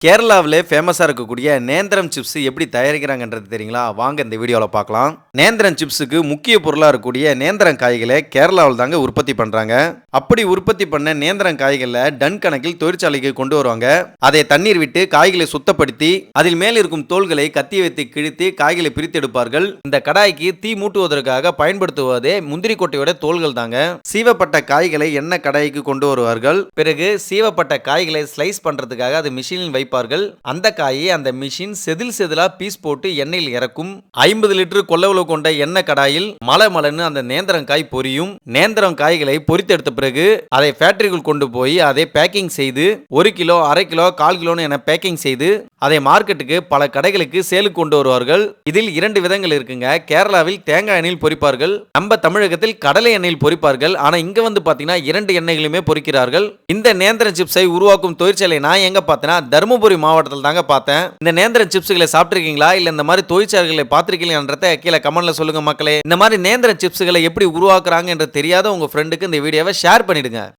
கேரளாவிலே ஃபேமஸா இருக்கக்கூடிய நேந்திரம் சிப்ஸ் எப்படி தயாரிக்கிறாங்கன்றது தெரியுங்களா? வாங்க இந்த வீடியோல பார்க்கலாம். நேந்திரம் சிப்ஸுக்கு முக்கிய பொருளா இருக்கக்கூடிய நேந்திரம் காய்களை கேரளாவில் தாங்க உற்பத்தி பண்றாங்க. அப்படி உற்பத்தி பண்ண நேந்திரம் காய்களை டன் கணக்கில் தொழிற்சாலைக்கு கொண்டு வருவாங்க. அதை தண்ணீர் விட்டு காய்களை சுத்தப்படுத்தி அதில் மேல் இருக்கும் தோல்களை கத்தி வைத்து கிழித்து காய்களை பிரித்து எடுப்பார்கள். இந்த கடாய்க்கு தீ மூட்டுவதற்காக பயன்படுத்துவதே முந்திரி கொட்டையோட தோல்கள் தாங்க. சீவப்பட்ட காய்களை எண்ணெய் கடாய்க்கு கொண்டு வருவார்கள். பிறகு சீவப்பட்ட காய்களை ஸ்லைஸ் பண்றதுக்காக அது மிஷினில் வைப்பார்கள். அந்த காயை அந்த மிஷின் செதில் செதிலா பீஸ் போட்டு எண்ணெயில் இறக்கும். 50 லிட்டர் கொள்ளளவு கொண்ட எண்ணெய் கடாயில் மலன்னு அந்த நேந்திரம் காய் பொரியும். நேந்திரம் காய்களை பொரித்தெடுத்த பிறகு அதை ஃபேக்டரிக்குள் கொண்டு போய் அதை பேக்கிங் செய்து 1 கிலோ, அரை கிலோ, 1/4 கிலோ என பேக்கிங் செய்து அதை மார்க்கெட்டுக்கு பல கடைகளுக்கு சேலுக்கு கொண்டு வருவார்கள். இதில் 2 விதங்கள் இருக்குங்க. கேரளாவில் தேங்காய் எண்ணெயில் பொரிப்பார்கள். நம்ம தமிழகத்தில் கடலை எண்ணெயில் பொரிப்பார்கள். ஆனா இங்க வந்து பாத்தீங்கன்னா 2 எண்ணெய்களுமே பொரிக்கிறார்கள். இந்த நேந்திரம் சிப்ஸை உருவாக்கும் தொழிற்சாலை நான் எங்க பார்த்தேன்னா தருமபுரி மாவட்டத்தில் தாங்க பார்த்தேன். இந்த நேந்திரம் சிப்ஸ்களை சாப்பிட்டிருக்கீங்களா இல்ல இந்த மாதிரி தொழிற்சாலைகளை பார்த்திருக்கீங்களான்றத கீழே கமெண்ட்ல சொல்லுங்க மக்களே. இந்த மாதிரி நேந்திரம் சிப்ஸ்களை எப்படி உருவாக்குறாங்க என்று தெரியாத உங்க ஃப்ரெண்டுக்கு இந்த வீடியோவை ஷேர் பண்ணிடுங்க.